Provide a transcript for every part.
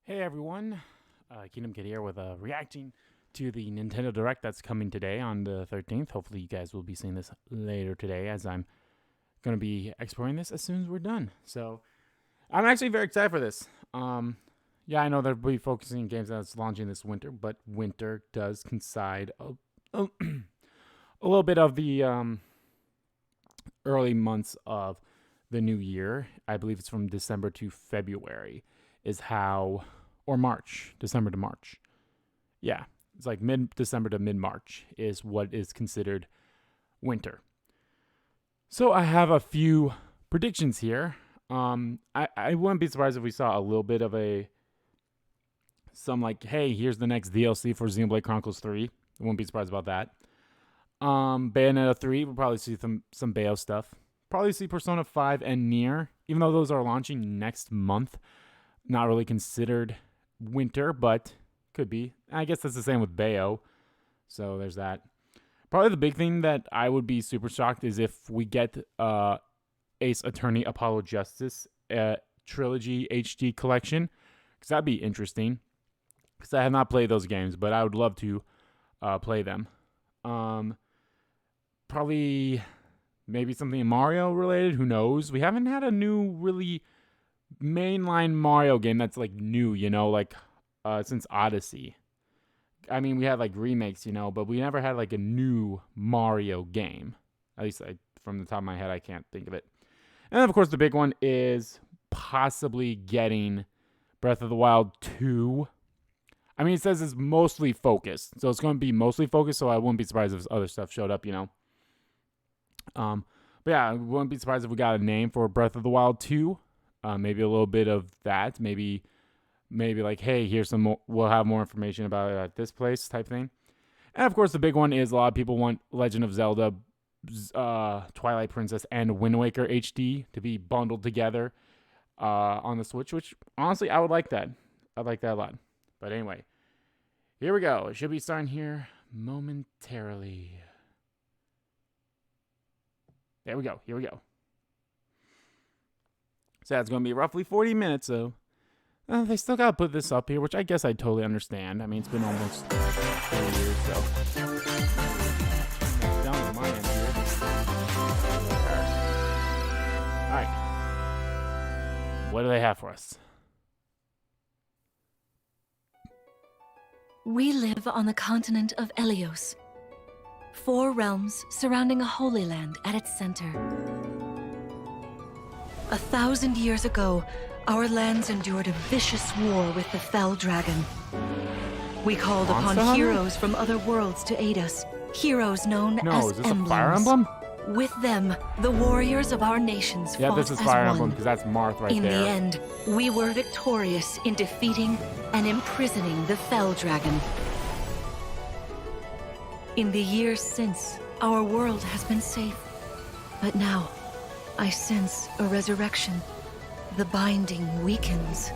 Hey everyone, Kingdom Kid here with reacting to the Nintendo Direct that's coming today on the 13th. Hopefully you guys will be seeing this later today as I'm going to be exploring this as soon as we're done. So I'm actually very excited for this. Yeah, I know they'll be focusing on games that's launching this winter, but winter does coincide a little bit of the early months of the new year. I believe it's from December to February is how... or March, December to March. Yeah, it's like mid-December to mid-March is what is considered winter. So I have a few predictions here. I wouldn't be surprised if we saw a little bit of some like, hey, here's the next DLC for Xenoblade Chronicles 3. I wouldn't be surprised about that. Bayonetta 3, we'll probably see some Bayo stuff. Probably see Persona 5 and Nier, even though those are launching next month. Not really considered winter, but could be. I guess that's the same with Bayo. So there's that. Probably the big thing that I would be super shocked is if we get Ace Attorney Apollo Justice Trilogy HD Collection. Because that'd be interesting. Because I have not played those games, but I would love to play them. Probably maybe something Mario related. Who knows? We haven't had a new really mainline Mario game that's like new, like since Odyssey. I mean, we had like remakes, but we never had like a new Mario game. At least from the top of my head, I can't think of it. And then, of course, the big one is possibly getting Breath of the Wild 2. I mean, it says it's mostly focused, so it's going to be mostly focused, so I wouldn't be surprised if other stuff showed up, But yeah, I wouldn't be surprised if we got a name for Breath of the Wild 2. Maybe a little bit of that. Maybe like, hey, here's some more, we'll have more information about it at this place type thing. And of course, the big one is a lot of people want Legend of Zelda, Twilight Princess, and Wind Waker HD to be bundled together on the Switch, which honestly, I would like that. I'd like that a lot. But anyway, here we go. It should be starting here momentarily. There we go. Here we go. So that's going to be roughly 40 minutes, so they still got to put this up here, which I guess I totally understand. I mean, it's been almost 4 years, so. That's down to my end here. All right. What do they have for us? We live on the continent of Elios. 4 realms surrounding a holy land at its center. 1,000 years ago, our lands endured a vicious war with the Fell Dragon. We called upon heroes from other worlds to aid us. Heroes known as is this emblems. a Fire Emblem? With them, the warriors of our nations fought as one. Yeah, this is Fire Emblem because that's Marth right there. In the end, we were victorious in defeating and imprisoning the Fell Dragon. In the years since, our world has been safe. But now, I sense a resurrection. The binding weakens.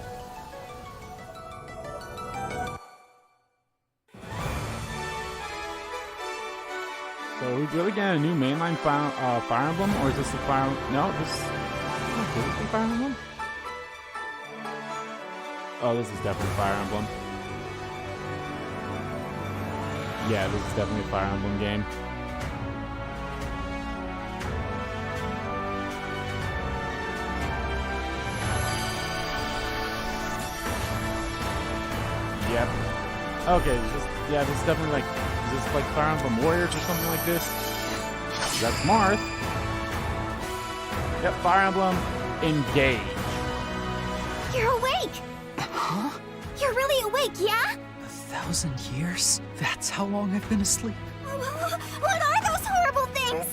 So we really getting a new mainline Fire Emblem, or is this a Fire? No, this is this Fire Emblem. Oh, this is definitely Fire Emblem. Yeah, this is definitely a Fire Emblem game. Yep. Okay, this is definitely like, is this like Fire Emblem Warriors or something like this? That's Marth. Yep, Fire Emblem Engage. You're awake! Huh? You're really awake, yeah? 1,000 years? That's how long I've been asleep. What are those horrible things?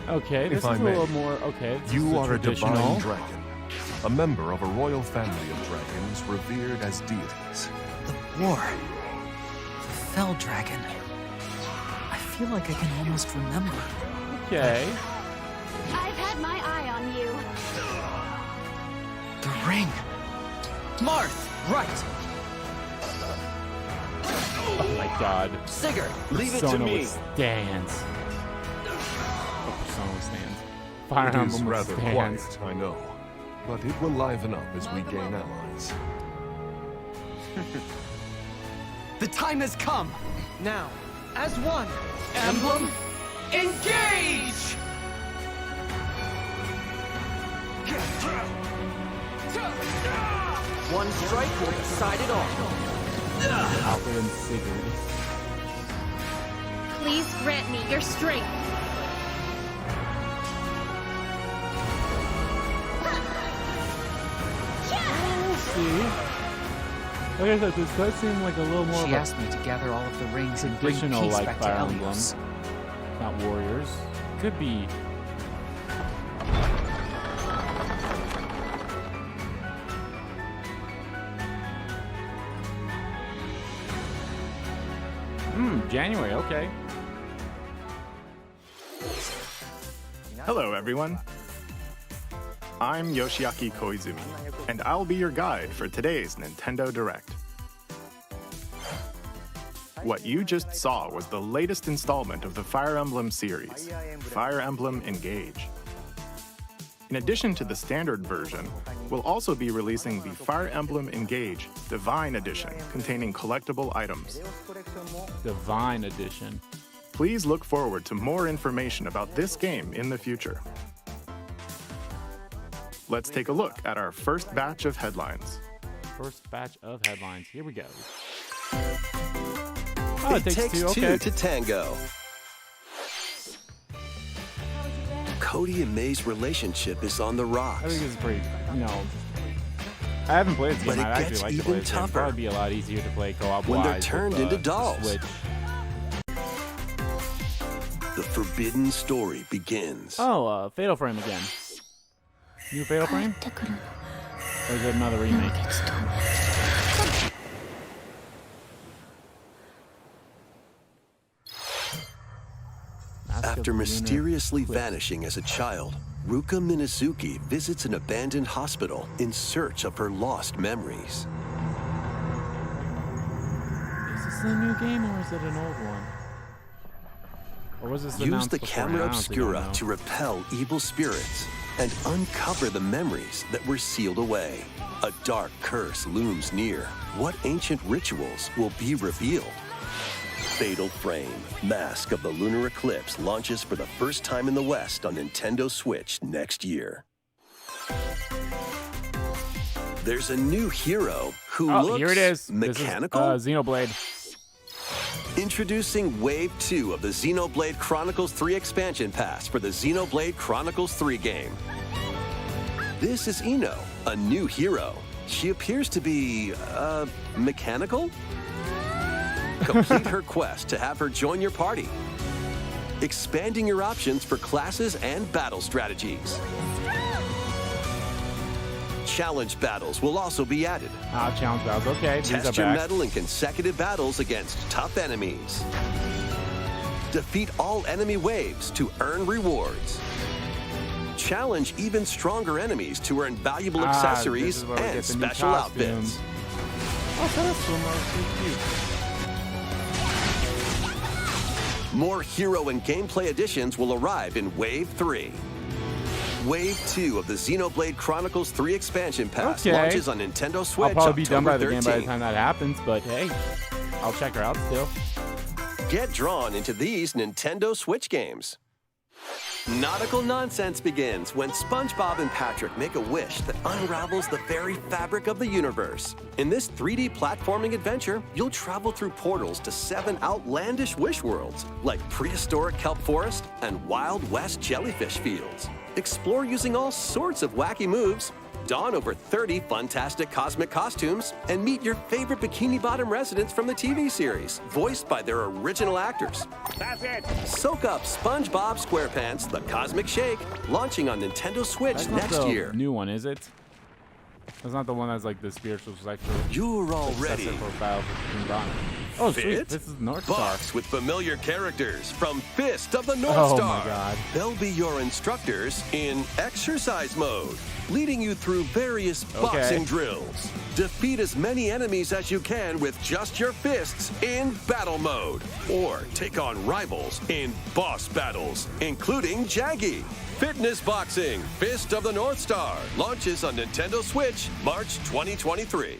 Okay, this is a little more, okay. You are a divine traditional dragon, a member of a royal family of dragons revered as deities. The war. The Fell Dragon. I feel like I can almost remember. Okay. I've had my eye on you. The ring. Marth, right. Oh my god. Sigurd, leave it to me. Stands. Persona stands. Fire It is Emblem rather stands. quiet, I know, but it will liven up as we gain allies. The time has come. Now, as one, Emblem, engage! One strike will decide it all. Alfred and Sigurd. Please grant me your strength. We'll see. Like I said, this does seem like a little more She of asked me to gather all of the rings and a bring traditional peace like back to Fire Emblem, Elios. not warriors. Could be. January, okay. Hello, everyone. I'm Yoshiaki Koizumi, and I'll be your guide for today's Nintendo Direct. What you just saw was the latest installment of the Fire Emblem series, Fire Emblem Engage. In addition to the standard version, we'll also be releasing the Fire Emblem Engage Divine Edition containing collectible items. Divine Edition. Please look forward to more information about this game in the future. Let's take a look at our first batch of headlines. First batch of headlines. Here we go. Oh, It takes two Okay. to tango. Cody and May's relationship is on the rocks. I think this is pretty, I haven't played this game. But it I'd actually gets like to play even this game. It'd tougher probably be a lot easier to play co-op when they're wise turned with, into the dolls. Switch. The forbidden story begins. Oh, Fatal Frame again. New Fatal Frame? Or is it another remake? Mask of After the Lunar mysteriously Eclipse. vanishing as a child, Ruka Minazuki visits an abandoned hospital in search of her lost memories. Is this a new game or is it an old one? Or was this Use announced the beforehand? camera I honestly don't obscura know. to repel evil spirits and uncover the memories that were sealed away. A dark curse looms near. What ancient rituals will be revealed? Fatal Frame, Mask of the Lunar Eclipse launches for the first time in the West on Nintendo Switch next year. There's a new hero who Oh, looks here it is. mechanical. This is, Xenoblade. Introducing Wave 2 of the Xenoblade Chronicles 3 expansion pass for the Xenoblade Chronicles 3 game. This is Ino, a new hero. She appears to be, mechanical? Complete her quest to have her join your party, expanding your options for classes and battle strategies. Challenge battles will also be added. Challenge battles. Okay, these are Test your back. mettle in consecutive battles against tough enemies. Defeat all enemy waves to earn rewards. Challenge even stronger enemies to earn valuable This accessories is where we and get the new special outfits. costumes. Oh, so that's cute. More hero and gameplay additions will arrive in Wave 3. Wave 2 of the Xenoblade Chronicles 3 expansion pass Okay. launches on Nintendo Switch I'll probably be done by the October game by the 13th. time that happens, but hey, I'll check her out still. Get drawn into these Nintendo Switch games. Nautical nonsense begins when SpongeBob and Patrick make a wish that unravels the very fabric of the universe. In this 3D platforming adventure, you'll travel through portals to 7 outlandish wish worlds, like prehistoric kelp forest and Wild West jellyfish fields. Explore using all sorts of wacky moves, don over 30 fantastic cosmic costumes, and meet your favorite Bikini Bottom residents from the TV series, voiced by their original actors. That's it. Soak up SpongeBob SquarePants The Cosmic Shake, launching on Nintendo Switch That's not next the year. new one, is it? That's not the one that's like the spiritual sector. You're all ready. For Battle for King Bond. Oh, sweet. Fit? This is North Star. Box with familiar characters from Fist of the North Oh Star. my God. They'll be your instructors in exercise mode, leading you through various boxing drills. Defeat as many enemies as you can with just your fists in battle mode, or take on rivals in boss battles, including Jaggy. Fitness Boxing, Fist of the North Star, launches on Nintendo Switch March 2023.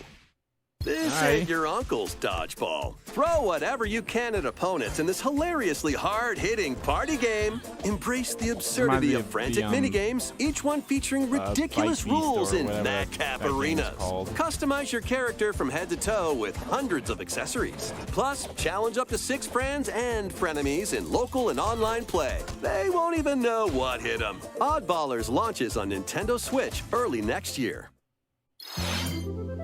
This All right. ain't your uncle's dodgeball. Throw whatever you can at opponents in this hilariously hard-hitting party game. Embrace the absurdity me of of the, frantic minigames, each one featuring ridiculous Fight Beast rules or in whatever madcap that game's arenas. called. Customize your character from head to toe with hundreds of accessories. Plus, challenge up to 6 friends and frenemies in local and online play. They won't even know what hit them. Oddballers launches on Nintendo Switch early next year.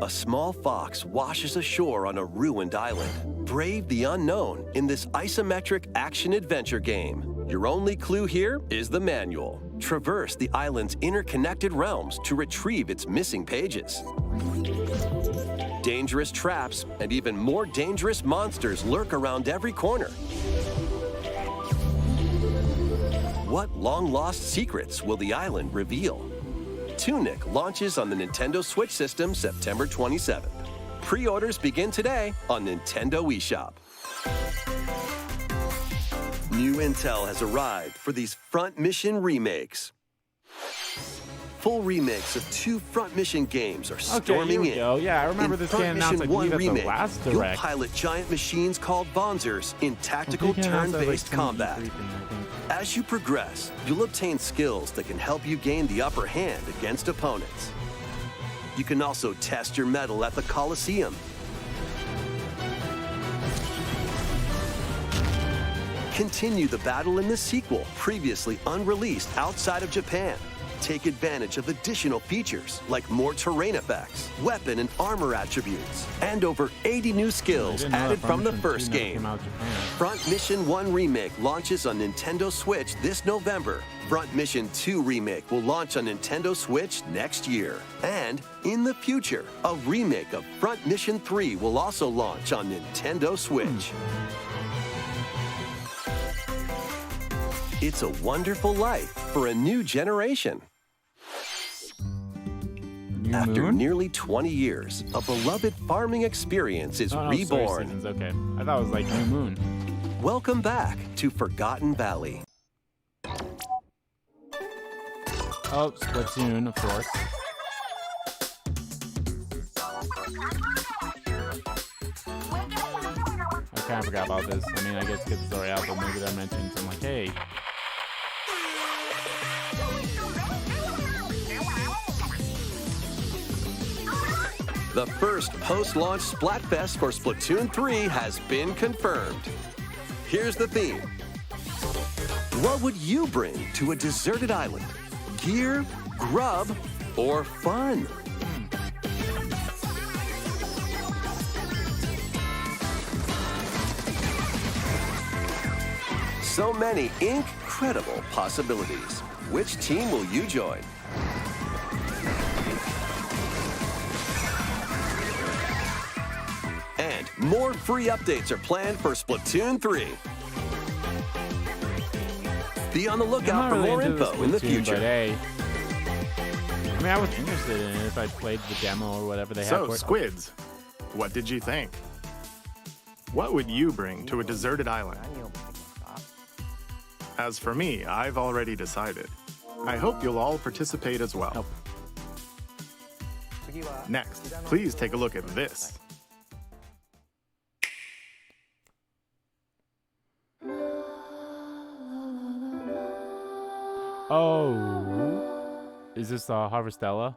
A small fox washes ashore on a ruined island. Brave the unknown in this isometric action-adventure game. Your only clue here is the manual. Traverse the island's interconnected realms to retrieve its missing pages. Dangerous traps and even more dangerous monsters lurk around every corner. What long-lost secrets will the island reveal? Tunic launches on the Nintendo Switch system September 27th. Pre-orders begin today on Nintendo eShop. New intel has arrived for these Front Mission remakes. Full remakes of 2 Front Mission games are Okay, storming here we in. go. Yeah, I remember In this Front game announced, I Mission 1 believe, at the remake, last you'll Direct. pilot giant machines called Bonzers in tactical I think it announced that, like, turn-based some combat. E3 thing, I think. As you progress, you'll obtain skills that can help you gain the upper hand against opponents. You can also test your mettle at the Coliseum. Continue the battle in the sequel, previously unreleased outside of Japan. Take advantage of additional features like more terrain effects, weapon and armor attributes, and over 80 new I skills didn't know added that from the Front first Mission 2 never game. came out in Japan. Front Mission 1 Remake launches on Nintendo Switch this November. Front Mission 2 Remake will launch on Nintendo Switch next year. And in the future, a remake of Front Mission 3 will also launch on Nintendo Switch. It's a wonderful life for a new generation. New After Moon? nearly 20 years, a beloved farming experience is Oh, no, Story reborn. Seasons, okay. I thought it was like New Moon. Welcome back to Forgotten Valley. Oh, Splatoon, of course. I kind of forgot about this. I mean, I guess get the story out, but maybe they're mentioning something like, hey, The first post-launch Splatfest for Splatoon 3 has been confirmed. Here's the theme. What would you bring to a deserted island? Gear, grub, or fun? So many incredible possibilities. Which team will you join? And more free updates are planned for Splatoon 3. Be on the I'm lookout not for really more into info in the Splatoon, future. But hey, I mean, I was interested in it if I played the demo or whatever they had So, for it. Squids, what did you think? What would you bring to a deserted island? As for me, I've already decided. I hope you'll all participate as well. Nope. Next, please take a look at this. Oh, is this Harvestella?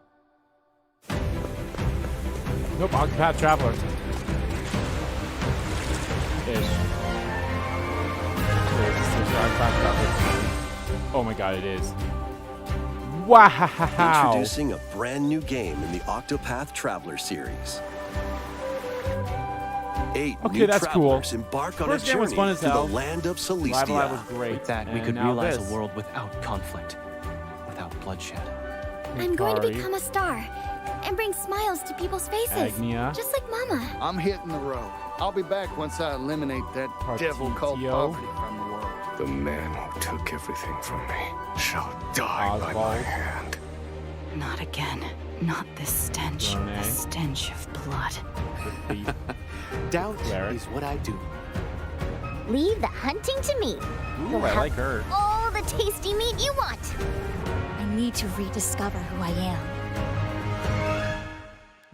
Nope, Octopath Traveler. Ish. Oh my god, it is. Wow! Introducing a brand new game in the Octopath Traveler series. 8 Okay, new that's cool. travelers embark on First a game was journey fun as through the hell. land of Live Alive was Celestia. great. With that, we and could now realize this. a world without conflict, without bloodshed. I'm going to Hikari, become a star and bring smiles to people's faces. Agnia. Just like Mama. I'm hitting the road. I'll be back once I eliminate that devil called Partitio. poverty from the world. The man who took everything from me shall die by my Oswald. hand. Not again. Not this stench. Rene. The stench of blood. Thief. Doubt Cleric. is what I do. Leave the hunting to me. Ooh, I like her. All the tasty meat you want. I need to rediscover who I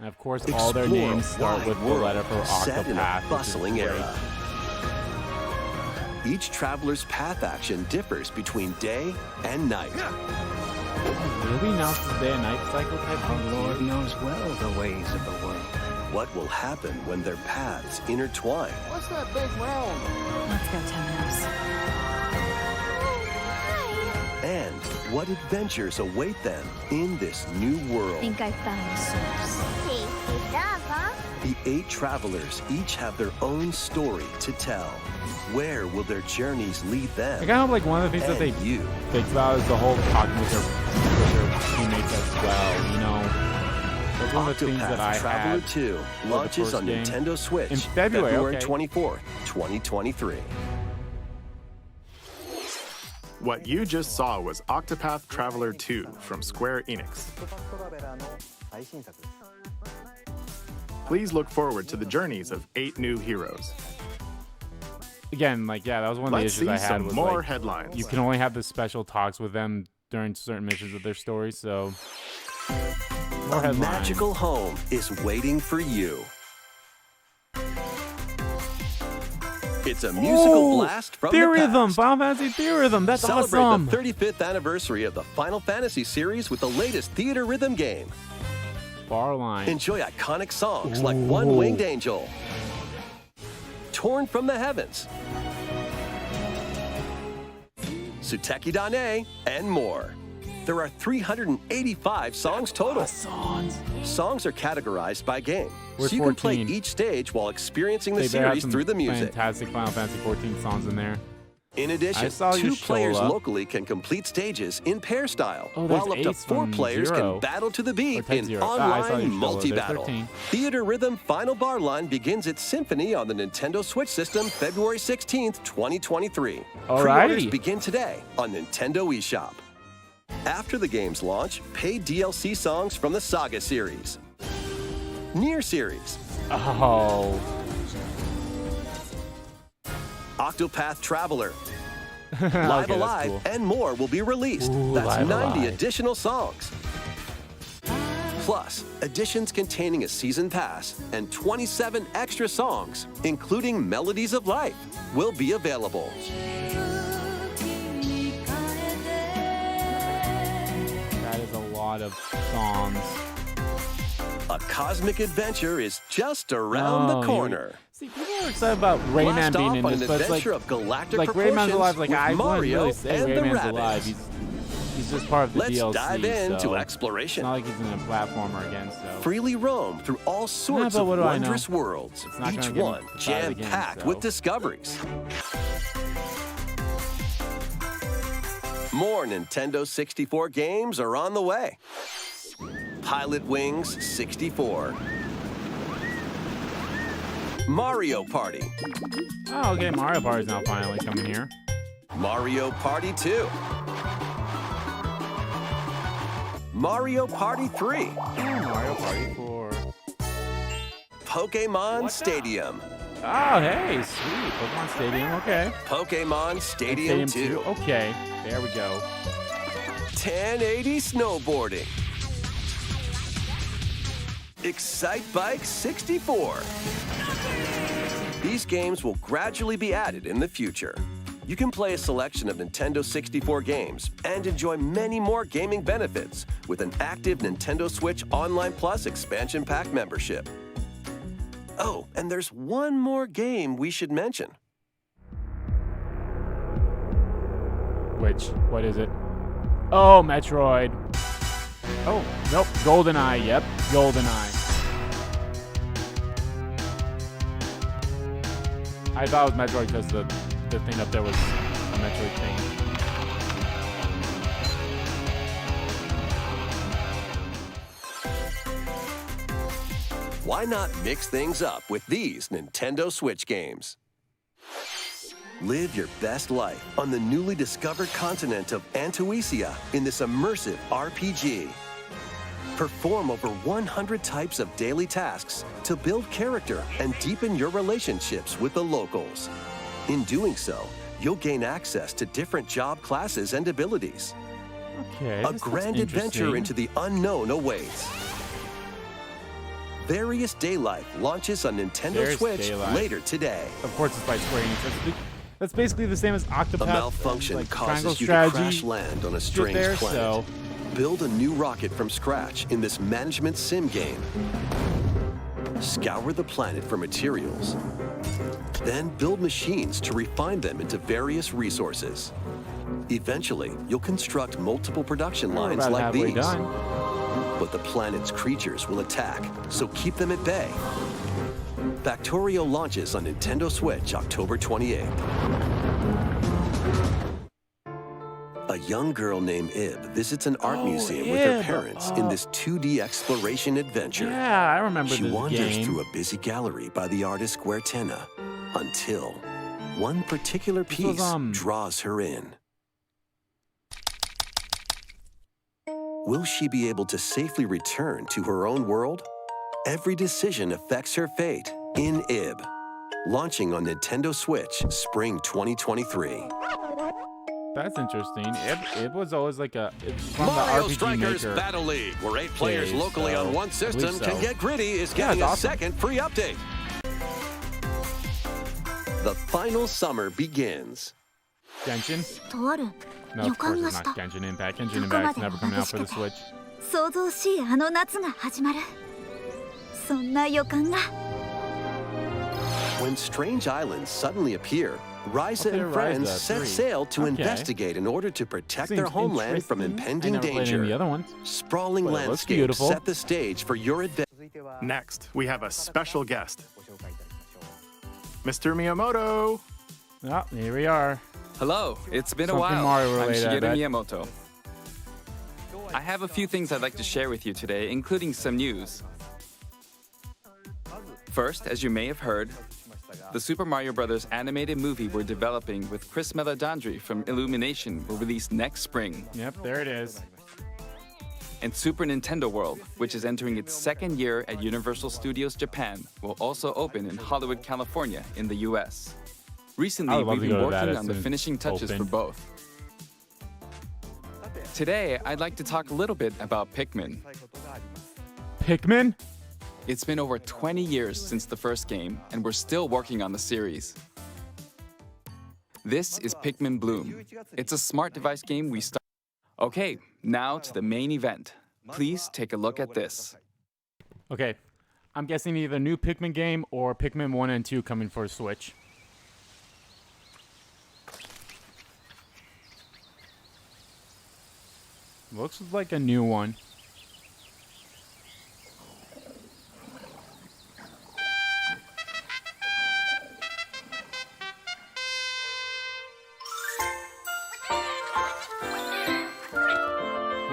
am. And of course, all their names start with the letter for set in a Octopath. bustling era. Each traveler's path action differs between day and night. Really? Now it's the day and night cycle type thing? Lord knows well the ways of the world. What will happen when their paths intertwine? What's that big round? Let's go, Temenos. And what adventures await them in this new world? Think I found the source. Tasty stuff, huh? The 8 travelers each have their own story to tell. Where will their journeys lead them? I kind of like one of the things that they you. think about is the whole talking with their teammates as well, you know? That's one of the things that I Octopath Traveler had 2 launches on game. Nintendo Switch In February, 24th, 2023. What you just saw was Octopath Traveler 2 from Square Enix. Please look forward to the journeys of 8 new heroes. Again, like, yeah, that was one of the Let's issues see I had some was more like, headlines. you can only have the special talks with them during certain missions of their story, so more A headlines. magical home is waiting for you. It's a musical blast from Theory the of them, past. Final Fantasy Theory of them. That's Celebrate awesome. the 35th anniversary of the Final Fantasy series with the latest theater rhythm game. Bar line. Enjoy iconic songs like One Winged Angel, Torn from the Heavens, Suteki Dane, and more. There are 385 songs total. Songs are categorized by game, We're so you can play 14. each stage while experiencing the They better have series some through the music. Fantastic Final Fantasy 14 songs in there. In addition, I saw you 2 show players up. locally can complete stages in pair style, Oh, there's while up to Ace 4 from players Zero. can battle to the Or beat Type in Zero. I saw online you show up. There's multi-battle. 13. Theater Rhythm Final Bar Line begins its symphony on the Nintendo Switch system February 16th, 2023. Alrighty. Pre-orders begin today on Nintendo eShop. After the game's launch, paid DLC songs from the Saga series, Nier series, Oh. Octopath Traveler, Okay, Live that's Alive, cool. and more will be released. Ooh, That's Live 90 Alive. additional songs. Plus, editions containing a season pass and 27 extra songs, including Melodies of Life, will be available. That is a lot of songs. A cosmic adventure is just around the Oh, corner. See, people are excited about Rayman Blast being off in on this, an but it's like, adventure of galactic like proportions Rayman's alive. Like with I wouldn't Mario really say and the Rayman's rabbits. alive. He's just part of the Let's DLC. dive into so exploration. It's not like he's in a platformer again. So Freely roam through all sorts but of what do I know? wondrous worlds, It's not each gonna get me one excited again, jam-packed so. with discoveries. More Nintendo 64 games are on the way. Pilot Wings 64. Mario Party. oh, okay, Mario Party's now finally coming here. Mario Party 2. Mario Party 3. Mario Party 4. Pokemon Stadium. Oh, hey, sweet. Pokemon Stadium. Okay. Pokemon And Stadium 2. Okay, there we go. 1080 snowboarding. Excite Bike 64. These games will gradually be added in the future. You can play a selection of Nintendo 64 games and enjoy many more gaming benefits with an active Nintendo Switch Online Plus expansion pack membership. Oh, and there's one more game we should mention. What is it? Oh, Metroid. Oh, nope. GoldenEye. Yep, GoldenEye. I thought it was Metroid because the thing up there was a Metroid thing. Why not mix things up with these Nintendo Switch games? Live your best life on the newly discovered continent of Antuisia in this immersive RPG. Perform over 100 types of daily tasks to build character and deepen your relationships with the locals. In doing so, you'll gain access to different job classes and abilities. Okay. A this looks grand adventure interesting. into the unknown awaits. Various Daylight launches on Nintendo Various Switch Daylight. later today. Of course, it's by Square Enix. That's basically the same as Octopath. A malfunction like causes you triangle to crash strategy land on a shit strange there, planet. so Build a new rocket from scratch in this management sim game. Scour the planet for materials. Then build machines to refine them into various resources. Eventually, you'll construct multiple production we're lines about like halfway these. done. But the planet's creatures will attack, so keep them at bay. Factorio launches on Nintendo Switch October 28th. A young girl named Ib visits an art museum with her Ib. parents in this 2D exploration adventure. Yeah, I remember She this wanders game. through a busy gallery by the artist Guertena until one particular piece draws her in. Will she be able to safely return to her own world? Every decision affects her fate in Ib. Launching on Nintendo Switch spring 2023. That's interesting. It was always like it's from the Mario RPG Strikers Maker. Battle League, where 8 players days, locally so on one I system believe can so. get gritty is Yeah, getting it's a awesome. second free update. The final summer begins. Genshin? とある No, 予 of course 感が it's し not た Genshin Impact. Genshin Impact's never coming out for the Switch. 想像しいあの夏が始まるそんな予感が When strange islands suddenly appear, Ryza Okay, and friends Ryza, set 3. sail to Okay. investigate in order to protect their Seems homeland from interesting. impending I never played any of the danger. other ones. Sprawling but it looks landscapes beautiful. set the stage for your adventure. Next, we have a special guest. Mr. Miyamoto! Oh, here we are. Hello, it's been Something a while. Mario I'm related, I Shigeru bet. Miyamoto. I have a few things I'd like to share with you today, including some news. First, as you may have heard, the Super Mario Bros. Animated movie we're developing with Chris Meledandri from Illumination will release next spring. Yep, there it is. And Super Nintendo World, which is entering its second year at Universal Studios Japan, will also open in Hollywood, California, in the US. Recently, I would love we've to been go to that working as on the soon as finishing it's touches for opened. both. Today, I'd like to talk a little bit about Pikmin. Pikmin? It's been over 20 years since the first game, and we're still working on the series. This is Pikmin Bloom. It's a smart device game we started. Okay, now to the main event. Please take a look at this. Okay, I'm guessing either new Pikmin game or Pikmin 1 and 2 coming for Switch. Looks like a new one.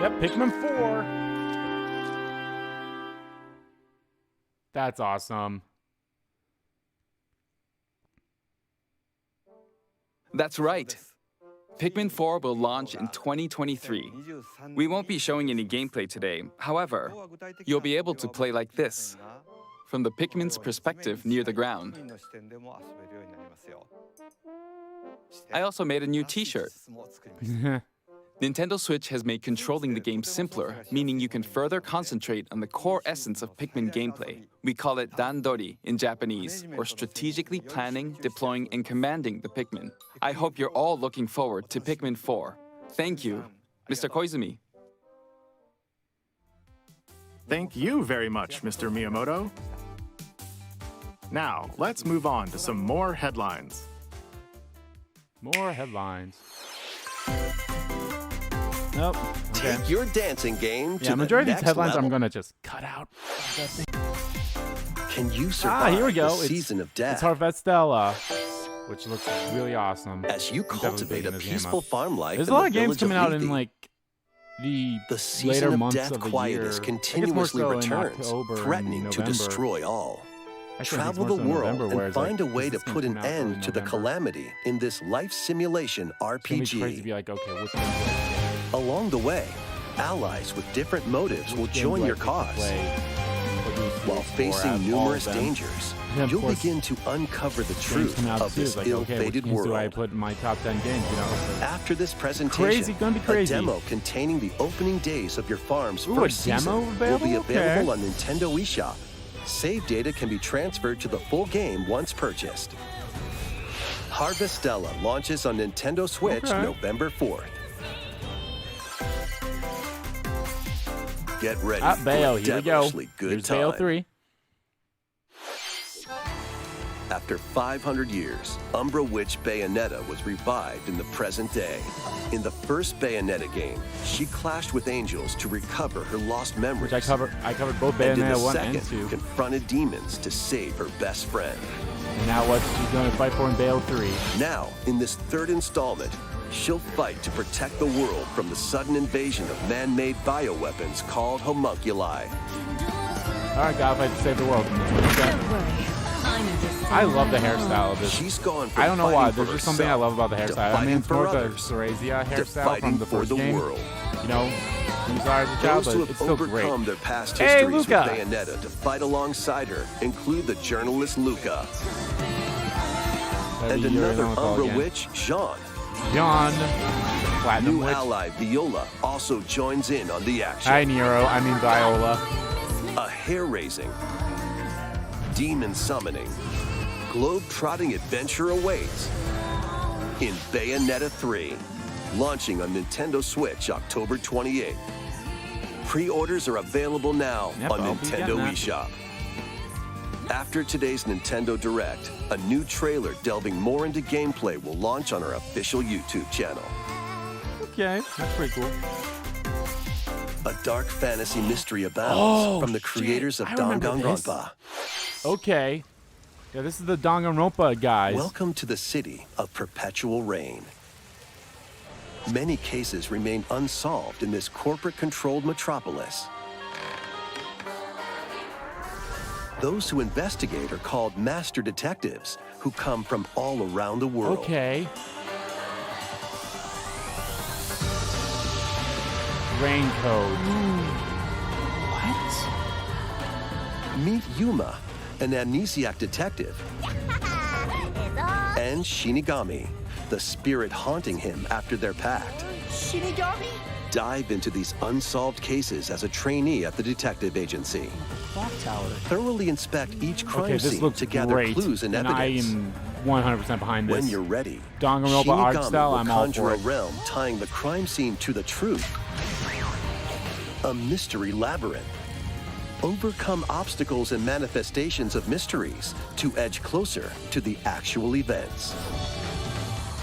Yep, Pikmin 4. That's awesome. That's right. Pikmin 4 will launch in 2023. We won't be showing any gameplay today. However, you'll be able to play like this, from the Pikmin's perspective near the ground. I also made a new t-shirt. Nintendo Switch has made controlling the game simpler, meaning you can further concentrate on the core essence of Pikmin gameplay. We call it Dandori in Japanese, or strategically planning, deploying, and commanding the Pikmin. I hope you're all looking forward to Pikmin 4. Thank you, Mr. Koizumi. Thank you very much, Mr. Miyamoto. Now, let's move on to some more headlines. More headlines. Nope. Okay. Take your dancing game to Yeah, the majority of next these headlines level. I'm gonna just cut out. Can you survive Here we go. the season of death? It's Harvestella, which looks really awesome. As you I'm definitely cultivate picking a this game peaceful up. farm life There's in a lot the of games village coming out in Lethe. like the The later season of months death of the quietness year. continuously I guess more so in returns, October and threatening to November. destroy all. Actually, I think Travel it's the more so in world November, and whereas, find a like, way to this game's put an coming out early end to the November. calamity in this life simulation It's gonna be crazy to RPG. be like, okay, which game do I play? Along the way, allies with different motives will Which game join do I your pick to cause. play? What do you see While for out facing of all numerous of them? dangers, And of you'll course, begin to uncover the games truth come out of too. this It's like, okay, which ill-fated games do I world. put in my top 10 games, you know? After this presentation, Crazy, gonna be crazy. a demo containing the opening days of your farm's Ooh, a first demo season will be available? available Okay. on Nintendo eShop. Save data can be transferred to the full game once purchased. Harvestella launches on Nintendo Switch November 4th. Get ready for Bayo, a here we go. devilishly good Here's time. Bayo 3. After 500 years, Umbra Witch Bayonetta was revived in the present day. In the first Bayonetta game, she clashed with angels to recover her lost memories. Which I covered both And in Bayonetta the 1 second, and 2. confronted demons to save her best friend. And now what she's going to fight for in Bayo 3. Now, in this third installment, she'll fight to protect the world from the sudden invasion of man-made bioweapons called homunculi. Alright, gotta fight to save the world. I love the hairstyle of this. She's gone from I don't know why. fighting There's for just something I love about the herself, hairstyle. I mean, it's to more fighting of the for Ceresia to hairstyle fighting from the for first the game. world. You know, when you saw her as a child, Those but who it's have still overcome great. their past Hey, histories Luca! with Bayonetta to fight alongside her include the journalist Luca and another Umbra witch, Jean. Jean, Platinum New Witch. ally Viola also joins in on the action. Hi, Nero. I mean Viola. A hair-raising, demon summoning, globe-trotting adventure awaits in Bayonetta 3, launching on Nintendo Switch October 28th. Pre-orders are available now on I'll be getting Nintendo that. eShop. After today's Nintendo Direct, a new trailer delving more into gameplay will launch on our official YouTube channel. Okay, that's pretty cool. A dark fantasy mystery abounds from the shit, creators of I remember Danganronpa. Okay. Yeah, this is the Danganronpa guys. Welcome to the city of perpetual rain. Many cases remain unsolved in this corporate-controlled metropolis. Those who investigate are called master detectives, who come from all around the world. Okay. Raincoat. Meet Yuma, an amnesiac detective, and Shinigami, the spirit haunting him after their pact. Shinigami? Dive into these unsolved cases as a trainee at the detective agency. Clock tower. Thoroughly inspect each crime Okay, this scene looks to gather great, clues and evidence. I am 100% behind this. When you're ready, Danganronpa art Shinigami style, will I'm all conjure for a it. realm tying the crime scene to the truth. A mystery labyrinth. Overcome obstacles and manifestations of mysteries to edge closer to the actual events.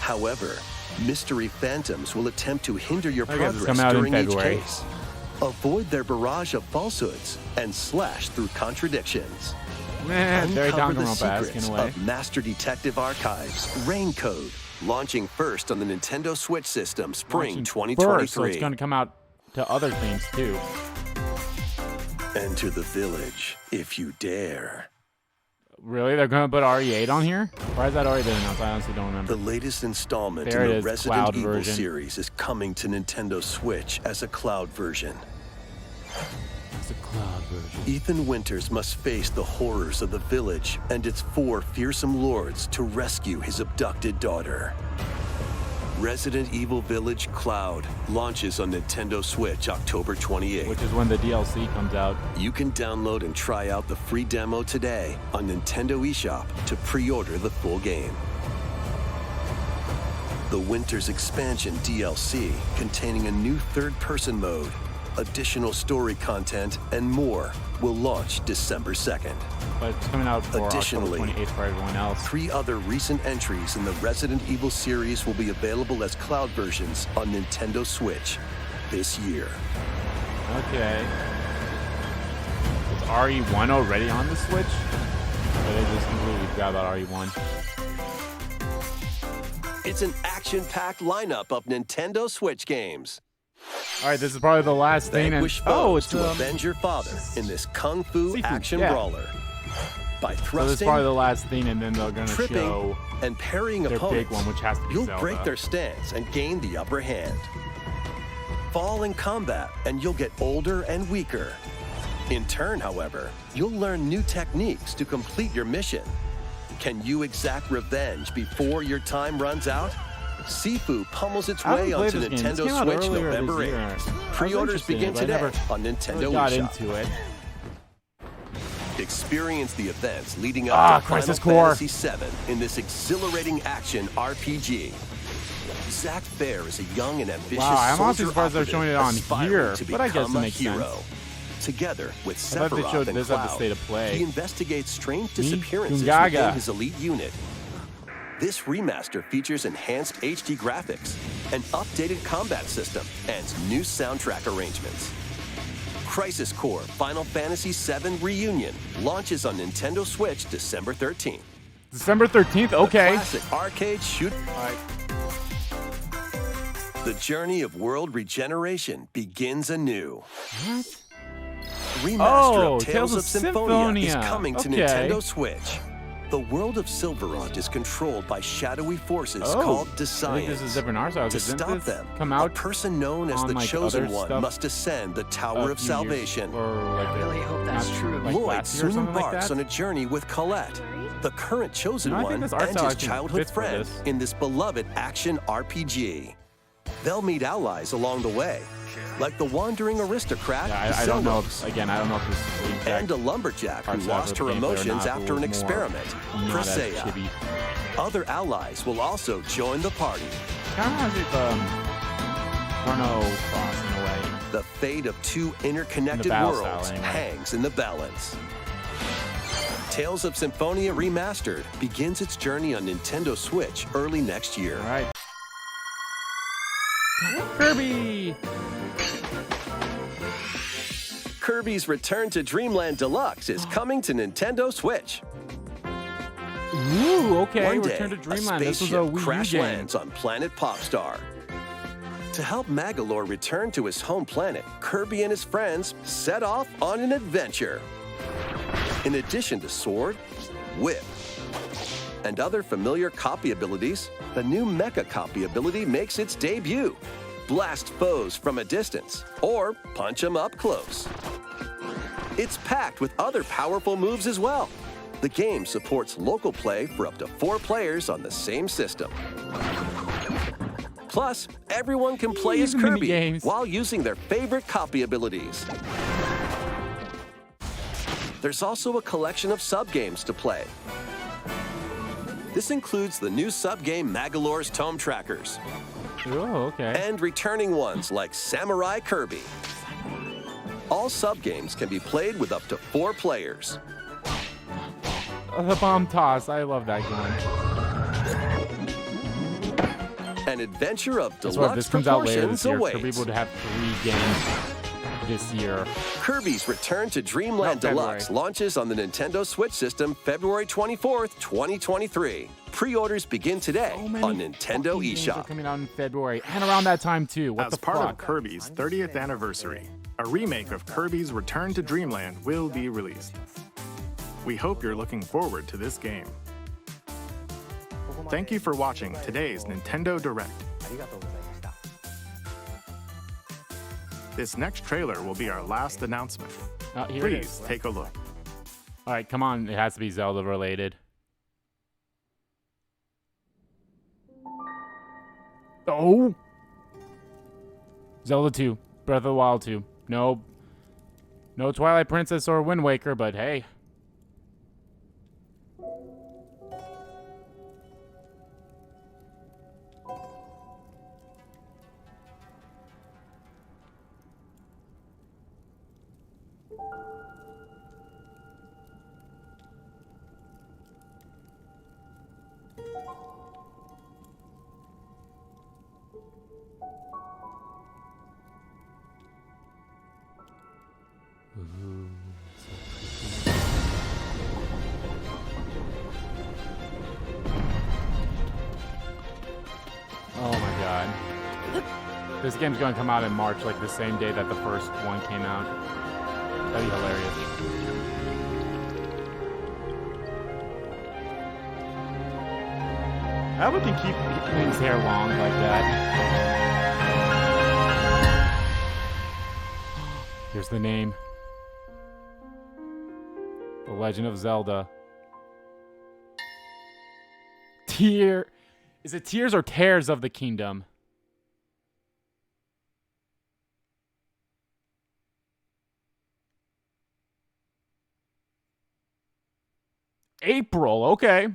However, mystery phantoms will attempt to hinder your I guess it's progress coming out in during each February. case. Avoid their barrage of falsehoods and slash through contradictions. Very Uncover the Danganronpa-esque secrets in a way. of Master Detective Archives Rain Code, launching first on the Nintendo Switch system spring Launching 2023. first, so it's going to come out to other things too. Enter the village if you dare. Really? They're going to put RE8 on here? Why is that already been announced? I honestly don't remember. The latest installment There in it the is, Resident cloud Evil version. series is coming to Nintendo Switch as a cloud version. It's a cloud version. Ethan Winters must face the horrors of the village and its 4 fearsome lords to rescue his abducted daughter. Resident Evil Village Cloud launches on Nintendo Switch October 28th. Which is when the DLC comes out. You can download and try out the free demo today on Nintendo eShop to pre-order the full game. The Winter's Expansion DLC, containing a new third-person mode, additional story content, and more, will launch December 2nd. But it's coming out for Additionally, October 28th for everyone else. 3 other recent entries in the Resident Evil series will be available as cloud versions on Nintendo Switch this year. Okay. Is RE1 already on the Switch? Or they just completely forgot about RE1? It's an action-packed lineup of Nintendo Switch games. All right, this is probably the last thing. And Vanquish foes to avenge your father in this kung fu Sifu, action yeah. brawler. By So this is thrusting, probably the last thing, and then they're going to tripping, show and parrying their opponents, big one, which has to be you'll Zelda. break their stance and gain the upper hand. Fall in combat, and you'll get older and weaker. In turn, however, you'll learn new techniques to complete your mission. Can you exact revenge before your time runs out? Sifu pummels its I way haven't onto played this game. This came Nintendo out Switch earlier November this year. 8th. I was Pre-orders interested in begin it, but I today never on Nintendo got eShop. into it. Experience the events leading up to Crisis Final Core. Fantasy VII in this exhilarating action RPG. Zack Fair is a young and ambitious Wow, I'm honestly soldier surprised they're operative showing it on aspiring here, to but I guess it become a makes hero. sense. Together with I thought they Sephiroth showed and this at the Cloud, State of Play. he investigates strange Me? disappearances Gungaga. within his elite unit. This remaster features enhanced HD graphics, an updated combat system, and new soundtrack arrangements. Crisis Core Final Fantasy VII Reunion launches on Nintendo Switch December 13th. December 13th? Okay. Classic arcade shoot. The journey of world regeneration begins anew. What? Remaster of Tales of Symphonia is Symphonia. coming to Okay. Nintendo Switch. The world of Silverant is controlled by shadowy forces called I Desians. think this is different art style. To 'Cause didn't stop this them, come a out person known as on, the like, Chosen other One stuff must ascend the a Tower of few Salvation. years, or like I really hope that's not- true. like Lloyd last year or soon something like embarks that? on a journey with Colette, the current Chosen No, I think One, this art and style his actually childhood fits for friend this. in this beloved action RPG. They'll meet allies along the way, like the wandering aristocrat, Yeah, I don't know. Zelos, Again, I don't know if this is the exact and a lumberjack who art style lost for her the gameplay or emotions not, if it after an was more experiment, not as Presea. chibi. Other allies will also join the party. Kind of reminds me of Chrono Cross in a way. The fate of two interconnected battle worlds style, anyway. hangs in the balance. Tales of Symphonia Remastered begins its journey on Nintendo Switch early next year. All right. Kirby! Kirby's Return to Dreamland Deluxe is coming to Nintendo Switch. Ooh, okay. One day, Return to a Dreamland. This was spaceship a Wii U crash game. lands on planet Popstar. To help Magalore return to his home planet, Kirby and his friends set off on an adventure. In addition to sword, whip, and other familiar copy abilities, the new Mecha copy ability makes its debut. Blast foes from a distance, or punch them up close. It's packed with other powerful moves as well. The game supports local play for up to 4 players on the same system. Plus, everyone can play as Even Kirby minigames. while using their favorite copy abilities. There's also a collection of sub-games to play. This includes the new sub-game Magalore's Tome Trackers, Oh, okay. and returning ones like Samurai Kirby. All sub-games can be played with up to 4 players. The bomb toss. I love that game. An adventure of That's why if deluxe this comes out later proportions this year, awaits. Kirby would have 3 games this year. Kirby's Return to Dreamland No, Deluxe February. launches on the Nintendo Switch system February 24th, 2023. Pre-orders begin today So many on Nintendo fucking games are eShop. coming out in February and around that time too. What As the part fuck? of Kirby's 30th anniversary, a remake of Kirby's Return to Dreamland will be released. We hope you're looking forward to this game. Thank you for watching today's Nintendo Direct. This next trailer will be our last announcement. Here it Please is. take a look. All right, come on. It has to be Zelda related. Oh! Zelda 2. Breath of the Wild 2. No Twilight Princess or Wind Waker, but hey. Oh my god. This game's gonna come out in March, like the same day that the first one came out. That'd be hilarious. I would can keep his hair long like that. Here's the name. The Legend of Zelda. Is it Tears or Tears of the Kingdom? April. Okay.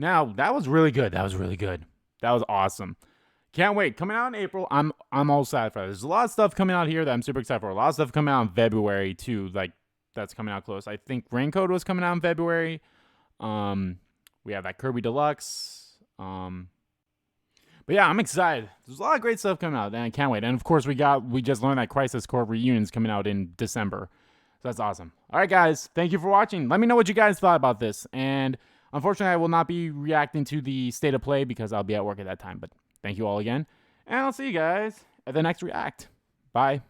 Now, that was really good. That was really good. That was awesome. Can't wait. Coming out in April. I'm all excited for that. There's a lot of stuff coming out here that I'm super excited for. A lot of stuff coming out in February too. Like that's coming out close. I think Raincoat was coming out in February. We have that Kirby Deluxe. But yeah, I'm excited. There's a lot of great stuff coming out, and I can't wait. And of course, we just learned that Crisis Core Reunion's coming out in December. So that's awesome. All right, guys. Thank you for watching. Let me know what you guys thought about this. And unfortunately, I will not be reacting to the State of Play because I'll be at work at that time. But thank you all again. And I'll see you guys at the next React. Bye.